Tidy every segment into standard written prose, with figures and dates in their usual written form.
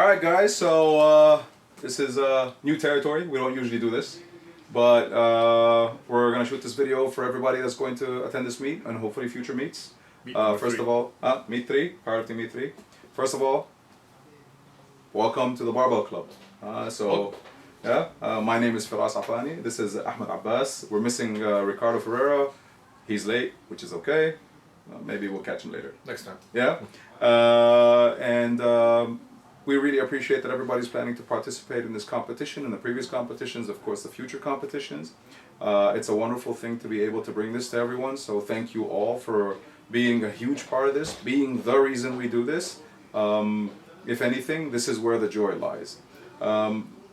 Alright guys, so this is new territory. We don't usually do this. But we're going to shoot this video for everybody that's going to attend this meet and hopefully future meets. First of all, meet 3, Powerlifting meet 3. First of all, welcome to the Barbell Club. My name is Firas Afani. This is Ahmed Abbas. We're missing Ricardo Ferreira. He's late, which is okay. Maybe we'll catch him later. Next time. Yeah. We really appreciate that everybody's planning to participate in this competition and the previous competitions, of course the future competitions. It's a wonderful thing to be able to bring this to everyone, so thank you all for being a huge part of this, being the reason we do this. If anything, this is where the joy lies.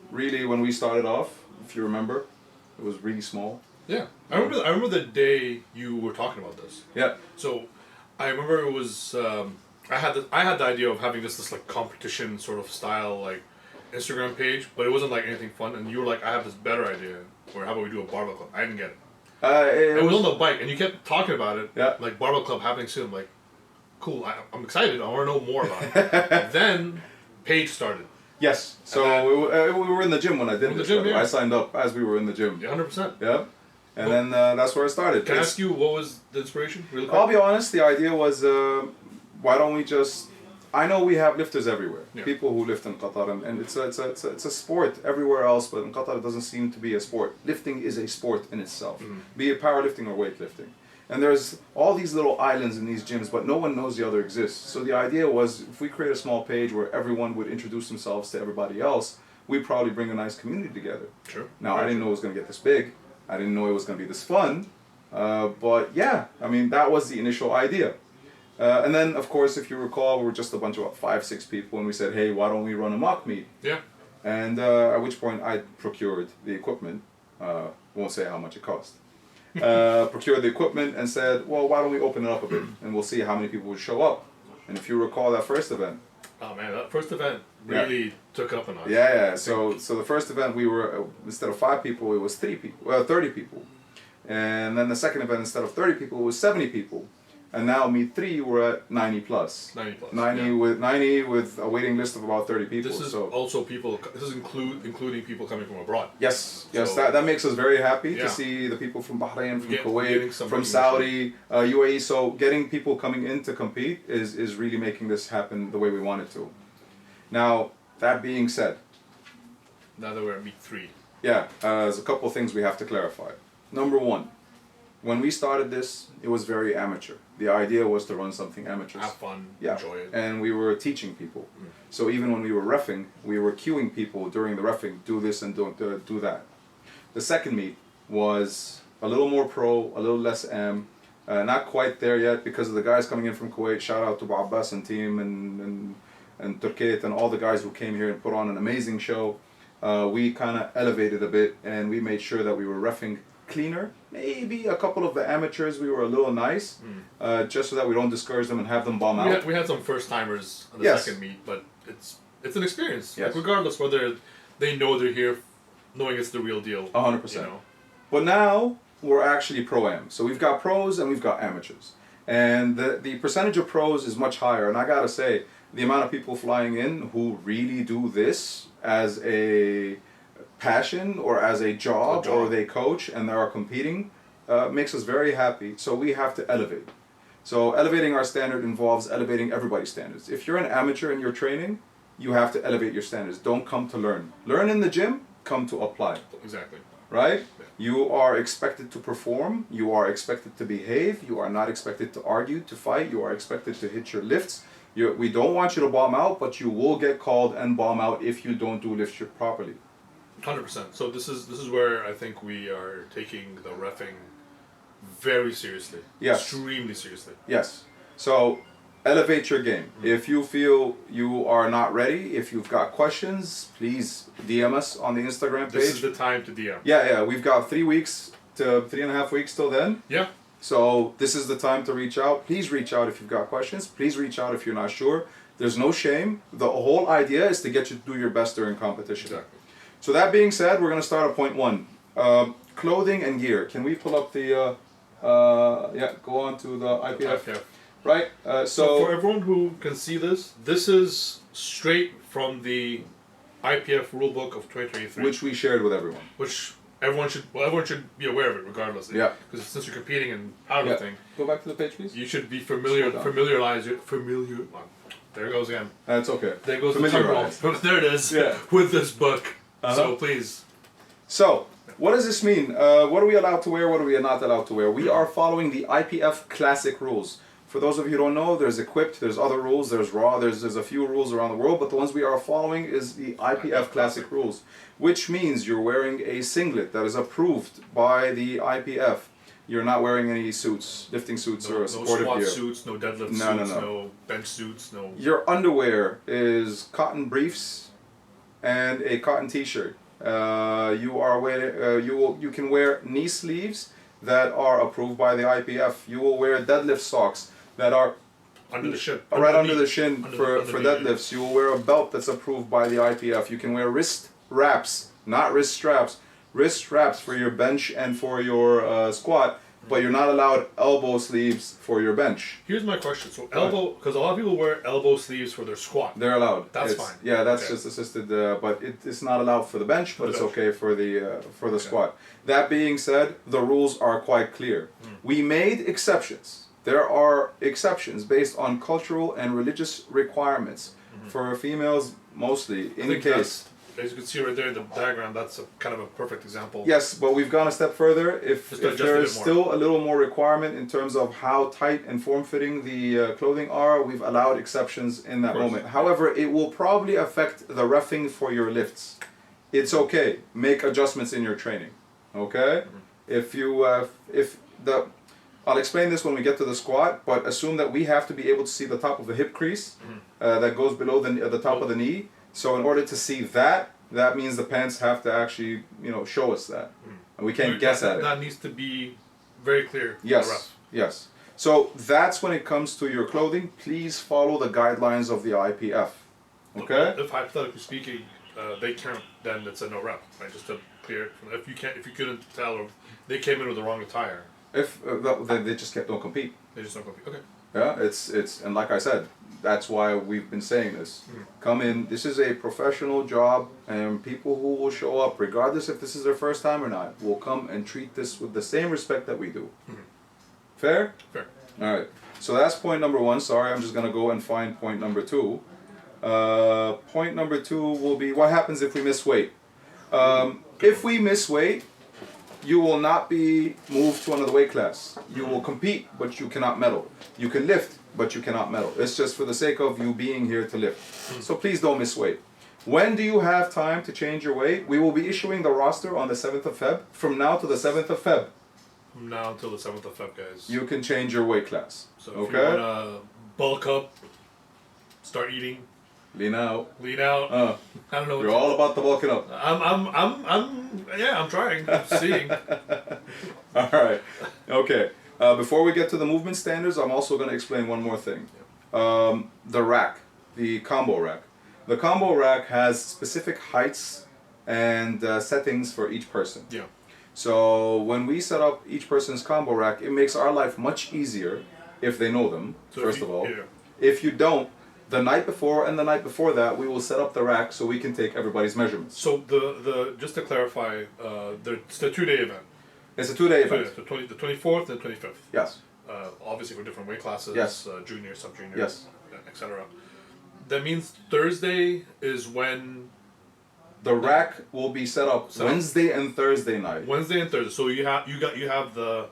Really, when we started off, if you remember, it was really small. Yeah, I remember the day you were talking about this. Yeah. So, I remember it was I had the idea of having this like competition sort of style like Instagram page, but it wasn't like anything fun. And you were like, I have this better idea, or how about we do a barbell club? I didn't get it. It was on the bike, and you kept talking about it. Yeah. Like barbell club happening soon. I'm like, cool. I'm excited. I want to know more about it. Then page started. Yes. So we were in the gym when I did this. Yeah. I signed up as we were in the gym. Yeah, 100%. Yeah. And then that's where it started. Can I ask you what was the inspiration? Really quick? I'll be honest. The idea was, why don't we just? I know we have lifters everywhere. Yeah. People who lift in Qatar, and it's a sport everywhere else, but in Qatar it doesn't seem to be a sport. Lifting is a sport in itself, be it powerlifting or weightlifting. And there's all these little islands in these gyms, but no one knows the other exists. So the idea was, if we create a small page where everyone would introduce themselves to everybody else, we'd probably bring a nice community together. Sure. Now, I didn't know it was going to get this big. I didn't know it was going to be this fun. But yeah, I mean, that was the initial idea. And then, of course, if you recall, we were just a bunch of 5-6 people, and we said, hey, why don't we run a mock meet? Yeah. And at which point I procured the equipment. Won't say how much it cost. Procured the equipment and said, well, why don't we open it up a bit, and we'll see how many people would show up. And if you recall that first event. Oh man, that first event really took up a notch. Yeah. So the first event we were, instead of 5 people, it was 30 people. And then the second event, instead of 30 people, it was 70 people. And now meet 3, we're at 90 plus. 90 plus. 90 with a waiting list of about 30 people. This is also people. This is including people coming from abroad. Yes, that makes us very happy to see the people from Bahrain, from Kuwait, from Saudi, UAE. So getting people coming in to compete is really making this happen the way we want it to. Now, that being said. Now that we're at meet 3. Yeah, there's a couple of things we have to clarify. Number 1. When we started this, it was very amateur. The idea was to run something amateur. Have fun, enjoy it. And we were teaching people. So even when we were reffing, we were cueing people during the reffing, do this and do that. The second meet was a little more pro, a little less am. Not quite there yet because of the guys coming in from Kuwait. Shout out to Abbas and team and Turkit and all the guys who came here and put on an amazing show. We kind of elevated a bit and we made sure that we were reffing cleaner. Maybe a couple of the amateurs we were a little nice, just so that we don't discourage them and have them bomb out. We had some first timers on the second meet, but it's an experience. Yes. Like, regardless whether they know they're here, knowing it's the real deal. 100%. You know? But now we're actually pro-am. So we've got pros and we've got amateurs. And the percentage of pros is much higher. And I gotta say, the amount of people flying in who really do this as a passion or as a job, or they coach and they are competing, makes us very happy. So we have to elevate. So elevating our standard involves elevating everybody's standards. If you're an amateur and you're training, you have to elevate your standards. Don't come to learn. Learn in the gym, come to apply. Exactly. Right? Yeah. You are expected to perform, you are expected to behave, you are not expected to argue, to fight, you are expected to hit your lifts. We don't want you to bomb out, but you will get called and bomb out if you don't do lift shift properly. 100%. So this is where I think we are taking the reffing very seriously. Yes. Extremely seriously. Yes. So elevate your game. If you feel you are not ready, if you've got questions, please DM us on the Instagram page. This is the time to DM. Yeah. We've got 3 weeks to 3.5 weeks till then. Yeah. So this is the time to reach out. Please reach out if you've got questions. Please reach out if you're not sure. There's no shame. The whole idea is to get you to do your best during competition. Exactly. So that being said, we're going to start at point 1. Clothing and gear. Can we pull up the, go on to the IPF. IPF. Right? So for everyone who can see this, this is straight from the IPF rulebook of 2023, which we shared with everyone. which everyone should be aware of it regardless. Yeah. Because since you're competing in powerlifting, Go back to the page, please. you should be There it goes again. That's okay. There goes the tongue roll. There it is. Yeah. With this book. Uh-huh. So please. So, what does this mean? What are we allowed to wear? What are we not allowed to wear? We are following the IPF classic rules. For those of you who don't know, there's equipped, there's other rules, there's raw, there's a few rules around the world, but the ones we are following is the IPF classic rules, which means you're wearing a singlet that is approved by the IPF. You're not wearing any suits, lifting suits or supportive squat gear. suits, no deadlift suits, no bench suits, no. Your underwear is cotton briefs and a cotton t-shirt. You can wear knee sleeves that are approved by the IPF. You will wear deadlift socks that are under the shin. Right under the shin for the deadlifts. You will wear a belt that's approved by the IPF. You can wear wrist wraps, not wrist straps. Wrist straps for your bench and for your squat, but you're not allowed elbow sleeves for your bench. Here's my question. So because a lot of people wear elbow sleeves for their squat. They're allowed. That's fine. Yeah, that's just assisted, but it's not allowed for the bench, but it's okay for the squat. That being said, the rules are quite clear. We made exceptions. There are exceptions based on cultural and religious requirements for females mostly. In case, as you can see right there in the diagram, that's kind of a perfect example. yes, but we've gone a step further. If there is still a little more requirement in terms of how tight and form-fitting the clothing are, we've allowed exceptions in that moment. However, it will probably affect the reffing for your lifts. It's okay. Make adjustments in your training. Okay? I'll explain this when we get to the squat, but assume that we have to be able to see the top of the hip crease that goes below the top of the knee. So in order to see that, that means the pants have to actually, show us that. And we can't guess at it. That needs to be very clear. Yes, yes. So that's when it comes to your clothing. Please follow the guidelines of the IPF. Okay? If hypothetically speaking, they count, then it's a no rep, right? Just to clear. If you couldn't tell, or they came in with the wrong attire. If they just don't compete. They just don't compete. Okay. Yeah, it's and like I said, that's why we've been saying this. Come in. This is a professional job, and people who will show up, regardless if this is their first time or not, will come and treat this with the same respect that we do. Fair? Fair. All right. So that's point number one. Sorry, I'm just gonna go and find point number two. Point number two will be what happens if we miss weight. If we miss weight, you will not be moved to another weight class. You will compete, but you cannot medal. You can lift, but you cannot medal. It's just for the sake of you being here to lift. So please don't miss weight. When do you have time to change your weight? We will be issuing the roster on the 7th of Feb. From now to the 7th of Feb. From now until the 7th of Feb, guys. You can change your weight class. So if you want to bulk up, start eating. Lean out. Lean out. I don't know. You're all about the bulking up. I'm trying. I'm seeing. All right. Okay. Before we get to the movement standards, I'm also going to explain one more thing. The rack, the combo rack. The combo rack has specific heights and settings for each person. Yeah. So when we set up each person's combo rack, it makes our life much easier if they know them, first of all. Yeah. If you don't, the night before and the night before that, we will set up the rack so we can take everybody's measurements. So the just to clarify, it's a 2-day event. It's a 2-day event. The 24th and 25th. Yes. Obviously for different weight classes. Yes. Junior, sub-junior. Yes. Etc. That means Thursday is when the rack will be set up Wednesday and Thursday night. Wednesday and Thursday. So you have the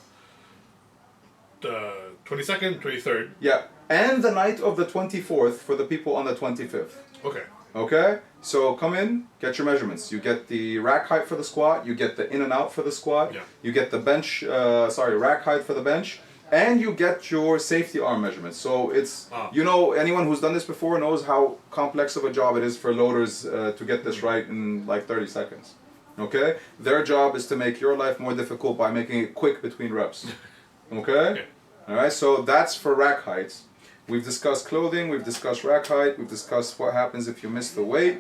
22nd, 23rd. Yeah. And the night of the 24th for the people on the 25th. Okay. Okay? So come in, get your measurements. You get the rack height for the squat, you get the in and out for the squat, you get the bench, rack height for the bench, and you get your safety arm measurements. So it's, anyone who's done this before knows how complex of a job it is for loaders to get this right in like 30 seconds. Okay? Their job is to make your life more difficult by making it quick between reps. Okay? Yeah. All right, so that's for rack heights. We've discussed clothing, we've discussed rack height, we've discussed what happens if you miss the weight.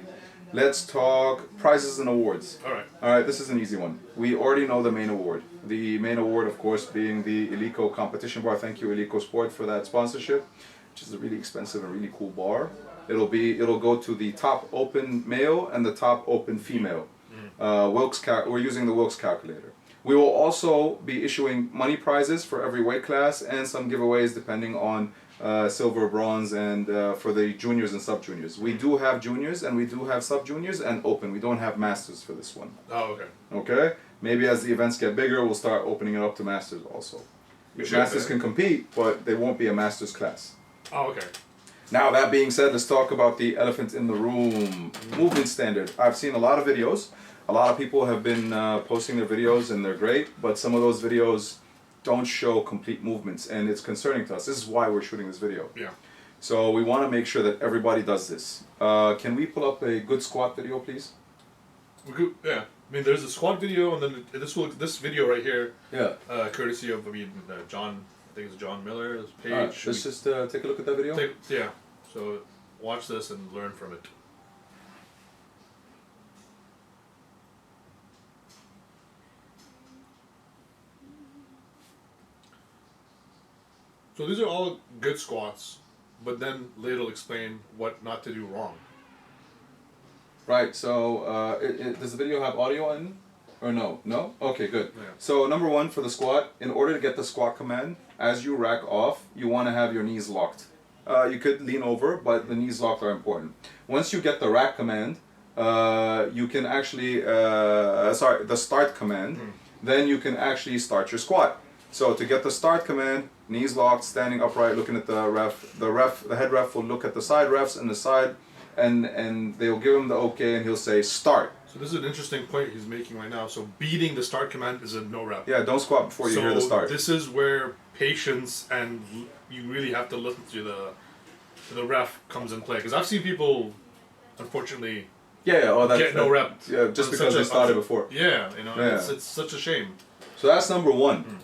Let's talk prizes and awards. All right, this is an easy one. We already know the main award. The main award, of course, being the Eleiko competition bar. Thank you, Eleiko Sport, for that sponsorship, which is a really expensive and really cool bar. it'll go to the top open male and the top open female. We're using the Wilks calculator. We will also be issuing money prizes for every weight class and some giveaways depending on silver, bronze, and for the juniors and sub-juniors. We do have juniors and we do have sub-juniors and open. We don't have masters for this one. Oh, okay. Okay? Maybe as the events get bigger, we'll start opening it up to masters also. Masters can compete, but they won't be a masters class. Oh, okay. Now, that being said, let's talk about the elephant in the room. Movement standard. I've seen a lot of videos. A lot of people have been posting their videos and they're great, but some of those videos don't show complete movements and it's concerning to us. This is why we're shooting this video. Yeah. So we want to make sure that everybody does this. Can we pull up a good squat video, please? We could, yeah. I mean, there's a squat video and then this video right here. Yeah. Courtesy of John. I think it's John Miller's page. Let's just take a look at that video. Yeah. So watch this and learn from it. So these are all good squats, but then later it'll explain what not to do wrong. Right, so does the video have audio in? Or no? No? Okay, good. Yeah. So number one for the squat, in order to get the squat command, as you rack off, you want to have your knees locked. You could lean over, but the knees locked are important. Once you get the rack command, you can actually, the start command, then you can actually start your squat. So to get the start command, knees locked, standing upright, looking at the ref. The head ref will look at the side refs and the side, and they'll give him the okay, and he'll say start. So this is an interesting point he's making right now. So beating the start command is a no rep. Yeah, don't squat before you hear the start. This is where patience and you really have to listen to the ref comes in play. Because I've seen people, unfortunately, get no rep. Yeah, just because they started before. Yeah, it's such a shame. So that's number one.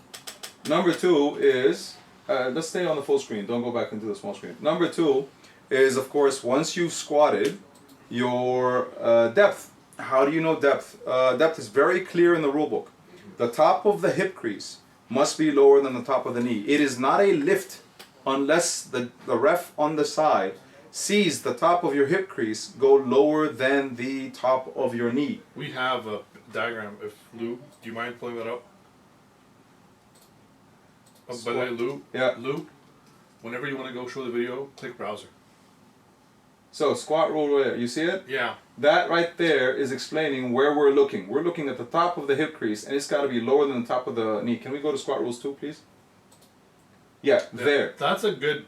Number two is, let's stay on the full screen, don't go back into the small screen. Number two is, of course, once you've squatted, your depth. How do you know depth? Depth is very clear in the rule book. The top of the hip crease must be lower than the top of the knee. It is not a lift unless the ref on the side sees the top of your hip crease go lower than the top of your knee. We have a diagram. If Lou, do you mind pulling that up? By the way, Lou, whenever you want to go show the video, click browser. So squat rule, you see it? Yeah. That right there is explaining where we're looking. We're looking at the top of the hip crease, and it's got to be lower than the top of the knee. Can we go to squat rules 2, please? Yeah, there. That's a good.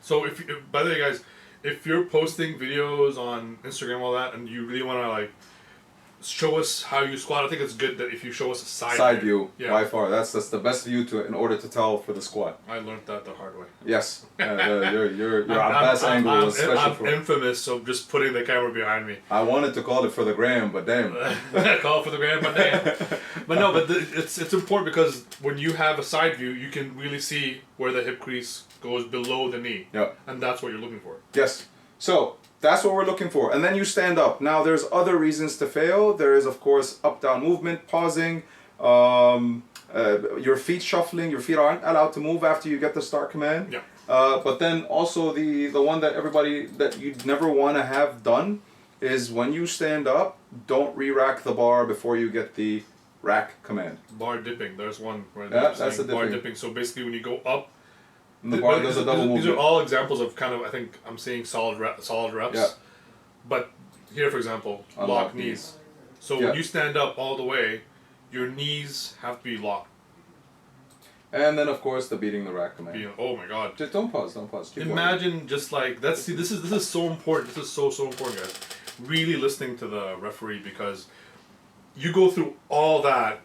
So by the way, guys, if you're posting videos on Instagram, all that, and you really want to like show us how you squat, I think it's good that if you show us a side view. Yeah. By far, that's the best view in order to tell for the squat. I learned that the hard way. Yes, your best angle is special I'm for. infamous, so just putting the camera behind me. I wanted to call it for the gram, but damn. Call it for the gram, but damn. But no, it's important because when you have a side view, you can really see where the hip crease goes below the knee. Yep. And that's what you're looking for. Yes. So that's what we're looking for. And then you stand up. Now there's other reasons to fail. There is, of course, up-down movement, pausing, your feet shuffling. Your feet aren't allowed to move after you get the start command. Yeah. But then also the one that you'd never want to have done is when you stand up, don't re-rack the bar before you get the rack command. Bar dipping. There's one right there. Yeah, that's the bar dipping. So basically when you go up, and the bar does a double movement. These are all examples of kind of, I think I'm seeing solid reps. Yeah. But here, for example, lock knees. So when you stand up all the way, your knees have to be locked. And then, of course, the beating the rack command. Oh my God! Just don't pause. Keep Imagine walking. just like that's. See, this is so important. This is so important, guys. Really listening to the referee because you go through all that.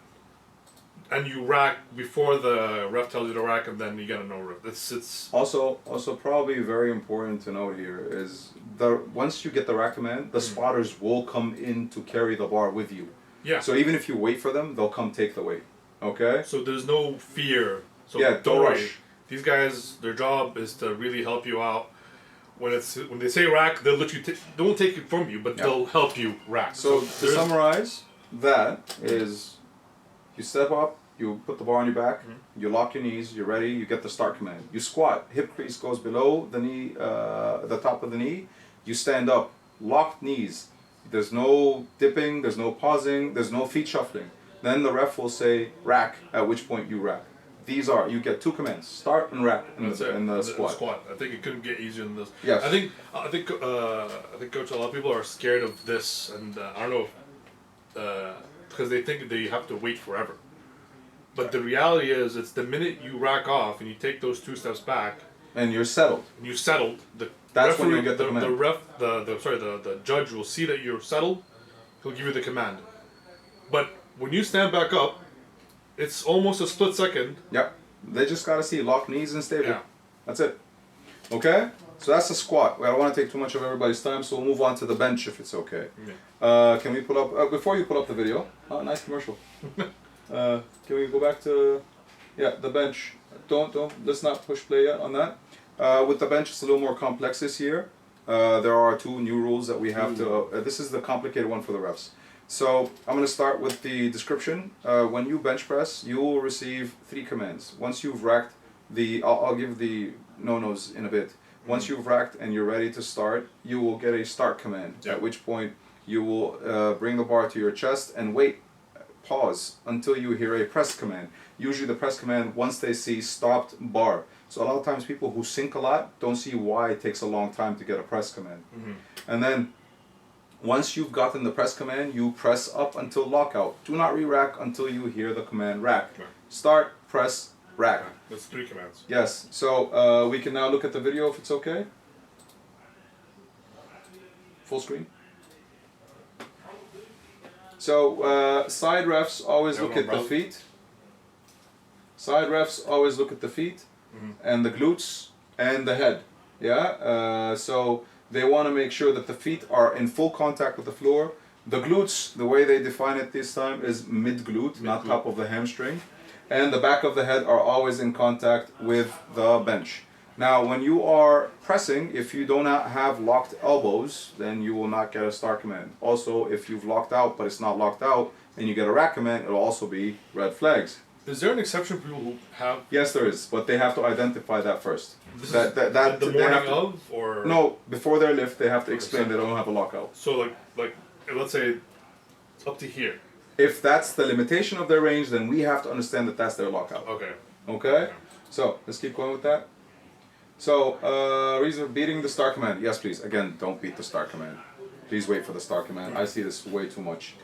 And you rack before the ref tells you to rack, and then you get a no rep. It's also probably very important to note here is once you get the rack command, the spotters will come in to carry the bar with you. Yeah. So even if you wait for them, they'll come take the weight. Okay. So there's no fear. So yeah, don't rush. These guys, their job is to really help you out. When they say rack, they'll let you. They won't take it from you, but they'll help you rack. So to summarize, that is. You step up, You put the bar on your back, you lock your knees, you're ready, you get the start command. You squat, hip crease goes below the knee, the top of the knee. You stand up, locked knees. There's no dipping, there's no pausing, there's no feet shuffling. Then the ref will say rack, at which point you rack. You get 2 commands, start and rack in the squat. I think it couldn't get easier than this. Yes. I think, Coach, a lot of people are scared of this, and I don't know if, because they think they have to wait forever. But the reality is, it's the minute you rack off and you take those 2 steps back, and you're settled. That's when you get the command. The judge will see that you're settled. He'll give you the command. But when you stand back up, it's almost a split second. Yep. They just gotta see lock knees and stable. Yeah. That's it. Okay. So that's the squat. I don't want to take too much of everybody's time, so we'll move on to the bench if it's okay. Yeah. Can we pull up before you pull up the video? Oh, nice commercial. Can we go back to the bench? Let's not push play yet on that. With the bench, it's a little more complex this year. There are 2 new rules that we have to. This is the complicated one for the refs. So I'm going to start with the description. When you bench press, you will receive 3 commands. Once you've racked I'll give the no-nos in a bit. Once you've racked and you're ready to start, you will get a start command. Yep. At which point you will bring the bar to your chest and pause until you hear a press command. Usually the press command, once they see stopped bar. So a lot of times people who sink a lot don't see why it takes a long time to get a press command. And then once you've gotten the press command, you press up until lockout. Do not re-rack until you hear the command rack. Right. Start, press, rack. That's 3 commands. Yes. So we can now look at the video if it's okay. Full screen. So side refs always look at the feet. Side refs always look at the feet and the glutes and the head. Yeah. So they want to make sure that the feet are in full contact with the floor. The glutes, the way they define it this time, is mid-glute, not top of the hamstring. And the back of the head are always in contact with the bench. Now, when you are pressing, if you do not have locked elbows, then you will not get a start command. Also, if you've locked out but it's not locked out and you get a rack command, it'll also be red flags. Is there an exception for people who have? Yes, there is, but they have to identify that first. The morning of, or no, before their lift, they have to explain they don't have a lockout. So like, let's say, up to here. If that's the limitation of their range, then we have to understand that that's their lockout. Okay. Okay. So let's keep going with that. So reason for beating the start command. Yes, please. Again, don't beat the start command. Please wait for the start command. I see this way too much.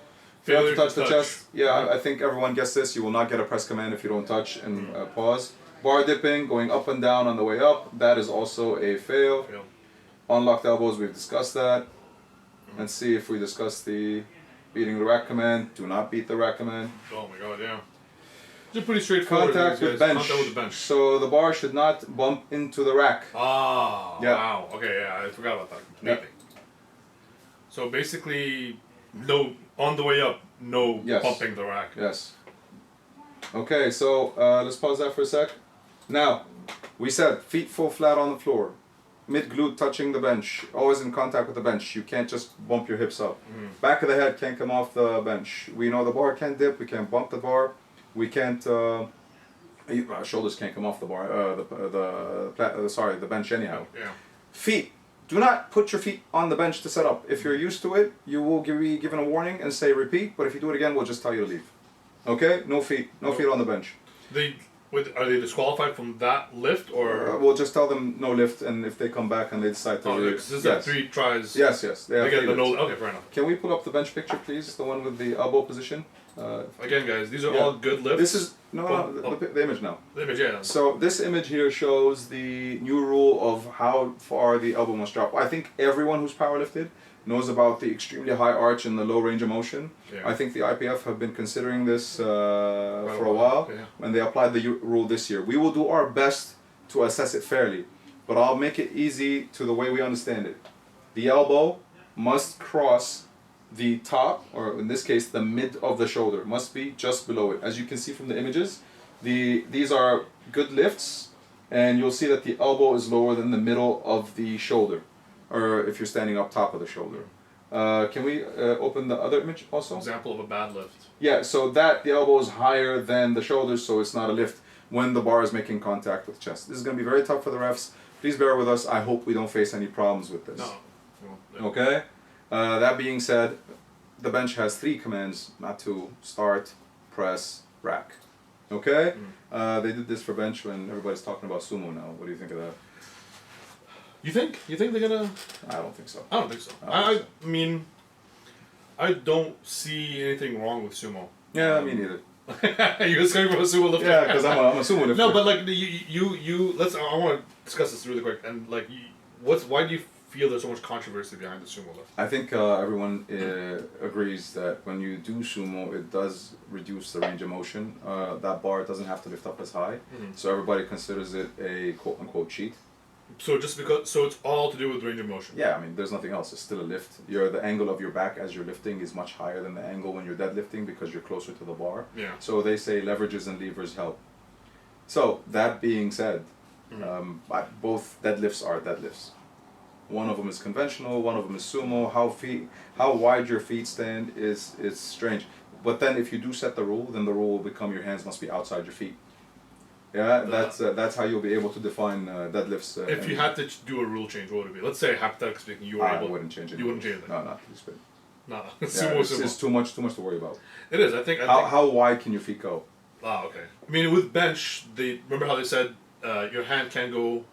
Fail to touch the chest. Yeah, I think everyone gets this. You will not get a press command if you don't touch and pause. Bar dipping, going up and down on the way up. That is also a fail. Unlocked elbows, we've discussed that. Let's see if we discuss the beating the rack command. Do not beat the rack command. Oh my god, yeah. It's pretty straightforward. Contact with bench. Contact with the bench. So the bar should not bump into the rack. Oh, yeah. Wow. Okay, yeah, I forgot about that completely. Yeah. So basically, no, on the way up, no bumping the rack. Yes. Okay, so let's pause that for a sec. Now, we said feet full flat on the floor. Mid-glute touching the bench, always in contact with the bench. You can't just bump your hips up. Back of the head can't come off the bench. We know the bar can't dip, we can't bump the bar. We can't, shoulders can't come off the bar, the bench anyhow. Yeah. Feet, do not put your feet on the bench to set up. If you're used to it, you will be given a warning and say repeat, but if you do it again, we'll just tell you to leave. Okay? No feet on the bench. Are they disqualified from that lift, or? We'll just tell them no lift, and if they come back and they decide to because this is 3 tries. Yes. They get the no. Okay, fair enough. Can we pull up the bench picture, please? The one with the elbow position. Again, guys, these are all good lifts. This is the image now. The image, yeah. So this image here shows the new rule of how far the elbow must drop. I think everyone who's powerlifted knows about the extremely high arch and the low range of motion. Yeah. I think the IPF have been considering this for a while, and they applied the rule this year. We will do our best to assess it fairly, but I'll make it easy to the way we understand it. The elbow must cross the top, or in this case the mid of the shoulder, must be just below it. As you can see from the images, these are good lifts, and you'll see that the elbow is lower than the middle of the shoulder, or if you're standing up top of the shoulder. Can we open the other image also? Example of a bad lift. Yeah, so that the elbow is higher than the shoulders, so it's not a lift when the bar is making contact with the chest. This is going to be very tough for the refs. Please bear with us. I hope we don't face any problems with this. No. Well, yeah. Okay? That being said, the bench has 3 commands, not 2. Start, press, rack. Okay? They did this for bench when everybody's talking about sumo now. What do you think of that? You think? You think they're gonna? I don't think so. I don't think so. I mean, I don't see anything wrong with sumo. Yeah, me neither. You're just coming from a sumo lifter. Yeah, because I'm a sumo lifter. No, but like you let's. I want to discuss this really quick. And like, why do you feel there's so much controversy behind the sumo lift? I think everyone agrees that when you do sumo, it does reduce the range of motion. That bar doesn't have to lift up as high, so everybody considers it a quote unquote cheat. So it's all to do with range of motion. Yeah, I mean, there's nothing else. It's still a lift. The angle of your back as you're lifting is much higher than the angle when you're deadlifting because you're closer to the bar. Yeah. So they say leverages and levers help. So that being said, both deadlifts are deadlifts. One of them is conventional. One of them is sumo. How wide your feet stand is strange. But then if you do set the rule, then the rule will become your hands must be outside your feet. Yeah, that's how you'll be able to define deadlifts. If you had to do a rule change, what would it be? Let's say, hypothetically speaking, you were able. I wouldn't change it. You wouldn't change it. No, not this bit. No, Yeah, sumo. it's too much to worry about. It is. I think. How wide can your feet go? Okay. I mean, with bench, remember how they said your hand can go.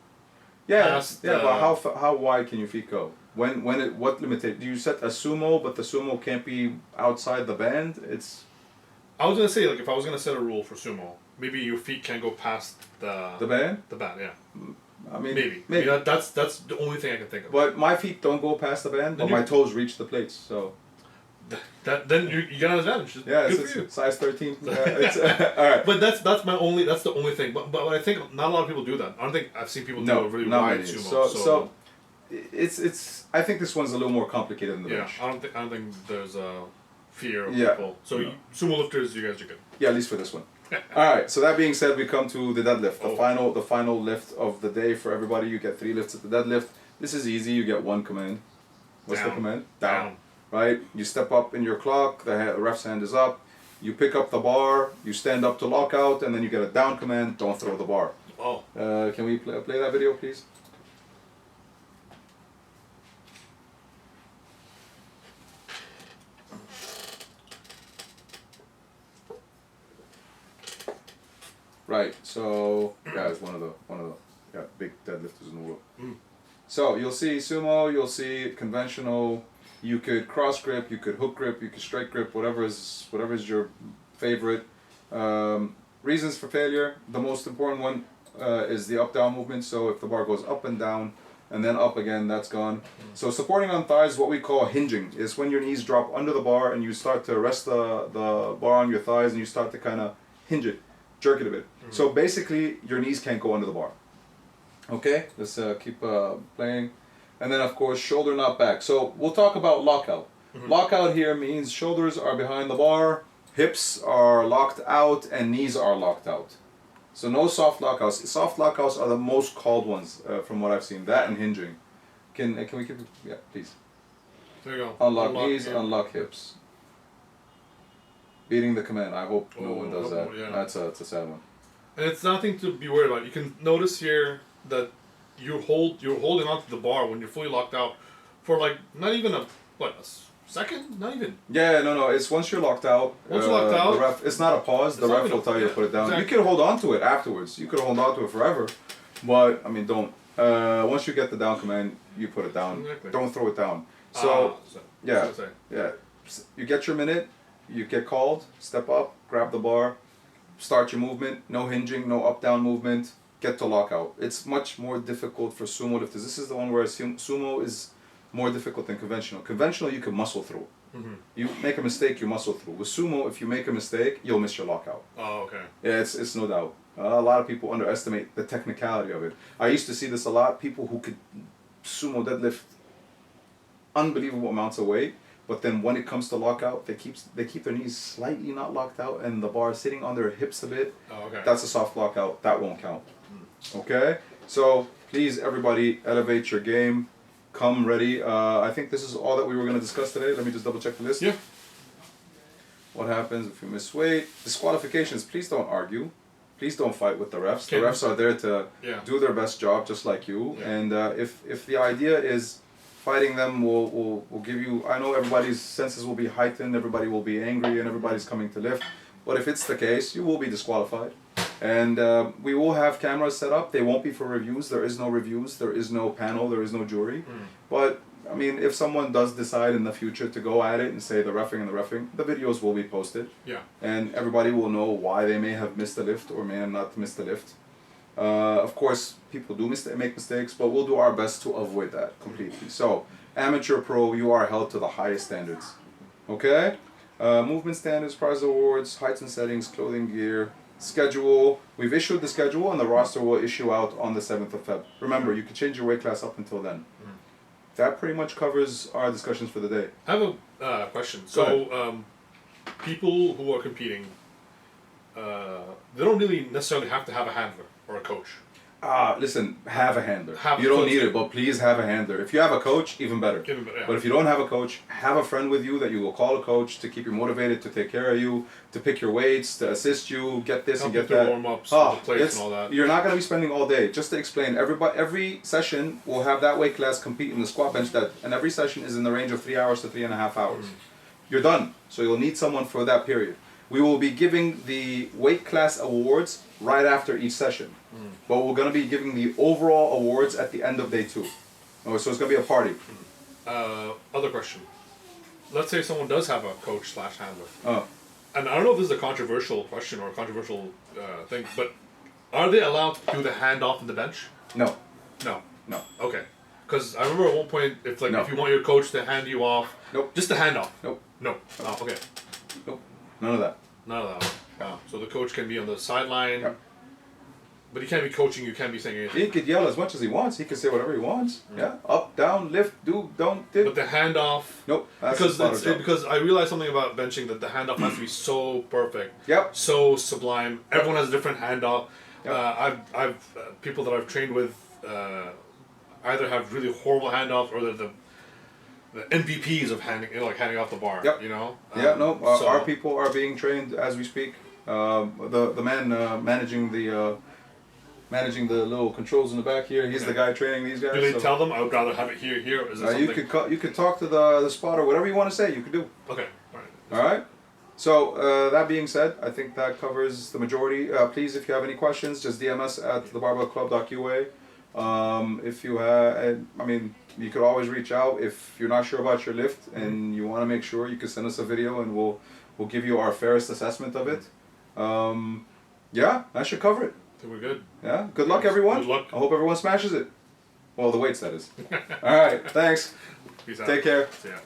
Yeah, past, but how wide can your feet go? What limited? Do you set a sumo, but the sumo can't be outside the band? I was gonna say, like, if I was gonna set a rule for sumo, maybe your feet can't go past the band. The band, yeah. I mean, maybe. That's the only thing I can think of. But my feet don't go past the band, but my toes reach the plates. So then you get an advantage. Yeah, good it's for you. size 13. All right. But that's the only thing. But I think not a lot of people do that. I don't think I've seen people do a really wide sumo. So it's I think this one's a little more complicated than the bench. I don't think there's a fear of people. So sumo lifters, you guys are good. Yeah, at least for this one. All right. So that being said, we come to the deadlift, the final lift of the day for everybody. You get 3 lifts at the deadlift. This is easy. You get 1 command. What's the command? Down. Right. You step up in your clock. The ref's hand is up. You pick up the bar. You stand up to lock out, and then you get a down command. Don't throw the bar. Oh. Can we play that video, please? Right, so it's one of the big deadlifters in the world. So you'll see sumo, you'll see conventional. You could cross grip, you could hook grip, you could straight grip, whatever is your favorite. Reasons for failure. The most important one is the up down movement. So if the bar goes up and down and then up again, that's gone. So supporting on thighs, what we call hinging, is when your knees drop under the bar and you start to rest the bar on your thighs and you start to kind of hinge it. Jerk it a bit. So basically, your knees can't go under the bar. Okay, let's keep playing. And then, of course, shoulder not back. So we'll talk about lockout. Lockout here means shoulders are behind the bar, hips are locked out, and knees are locked out. So no soft lockouts. Soft lockouts are the most called ones from what I've seen. That and hinging. Can we keep? Yeah, please. There you go. Unlock knees, unlock hips. Beating the command. I hope no one does that. Yeah. That's a sad one. And it's nothing to be worried about. You can notice here that you're holding onto the bar when you're fully locked out for like not even a second, not even. Yeah, no. It's once you're locked out. Once you're locked out, the ref. It's not a pause. The ref will tell you to put it down. Exactly. You can hold on to it afterwards. You could hold on to it forever, but I mean, don't. Once you get the down command, you put it down. Exactly. Don't throw it down. So you get your minute. You get called, step up, grab the bar, start your movement, no hinging, no up-down movement, get to lockout. It's much more difficult for sumo lifters. This is the one where sumo is more difficult than conventional. Conventional, you can muscle through. You make a mistake, you muscle through. With sumo, if you make a mistake, you'll miss your lockout. Oh, okay. Yeah, it's no doubt. A lot of people underestimate the technicality of it. I used to see this a lot. People who could sumo deadlift unbelievable amounts of weight, but then when it comes to lockout, they keep their knees slightly not locked out and the bar sitting on their hips a bit. Oh, okay. That's a soft lockout. That won't count. Okay? So please, everybody, elevate your game. come ready. I think this is all that we were going to discuss today. Let me just double check the list. Yeah. What happens if you miss weight? Disqualifications. Please don't argue. Please don't fight with the refs. The refs are there to do their best job, just like you. Yeah. And if the idea is fighting them will give you... I know everybody's senses will be heightened, everybody will be angry, and everybody's coming to lift. But if it's the case, you will be disqualified. And we will have cameras set up. They won't be for reviews. There is no reviews. There is no panel. There is no jury. But, I mean, if someone does decide in the future to go at it and say the reffing, the videos will be posted. Yeah. And everybody will know why they may have missed a lift or may have not missed a lift. Of course, people do make mistakes, but we'll do our best to avoid that completely. So, amateur pro, you are held to the highest standards. Okay? Movement standards, prize awards, heights and settings, clothing gear, schedule. We've issued the schedule and the roster will issue out on the 7th of Feb. Remember, you can change your weight class up until then. That pretty much covers our discussions for the day. I have a question. So, people who are competing, they don't really necessarily have to have a handler or a coach. Listen, have a handler. You don't need it, but please have a handler. If you have a coach, even better. Yeah. But if you don't have a coach, have a friend with you that you will call a coach to keep you motivated, to take care of you, to pick your weights, to assist you, get this and get that. Warm-ups, the plates and all that. You're not going to be spending all day. Just to explain, every session will have that weight class compete in the squat bench, and every session is in the range of 3 hours to 3.5 hours. You're done. So you'll need someone for that period. We will be giving the weight class awards right after each session. But we're going to be giving the overall awards at the end of day 2. So it's going to be a party. Other question. Let's say someone does have a coach / handler. And I don't know if this is a controversial question or a controversial thing, but are they allowed to do the handoff in the bench? No. No. No. Okay. Because I remember at one point, if you want your coach to hand you off, just the handoff. Nope. No. Oh, okay. Nope. None of that. None of that. Wow. So the coach can be on the sideline. Yep. But he can't be coaching, you can't be saying anything. He could yell as much as he wants. He can say whatever he wants. Yeah. Up, down, lift, do, don't, did. But the handoff... Nope. Because I realized something about benching, that the handoff has to be so perfect. Yep. So sublime. Everyone has a different handoff. Yep. I've people that I've trained with either have really horrible handoffs or they're the MVPs of handing off the bar. Yep. You know? So our people are being trained as we speak. The man managing the little controls in the back here, he's the guy training these guys. Do they tell them, I would rather have it here, is there something? You could talk to the spotter, whatever you want to say, you could do. Okay, alright. Alright? So, that being said, I think that covers the majority. Please, if you have any questions, just DM us at thebarbellclub.qa. If you have, you could always reach out if you're not sure about your lift and you want to make sure, you can send us a video and we'll give you our fairest assessment of it. Yeah, that should cover it. I think we're good. Yeah, good luck everyone. Good luck. I hope everyone smashes it. Well, the weights, that is. Alright, thanks. Peace out. Take care. See ya.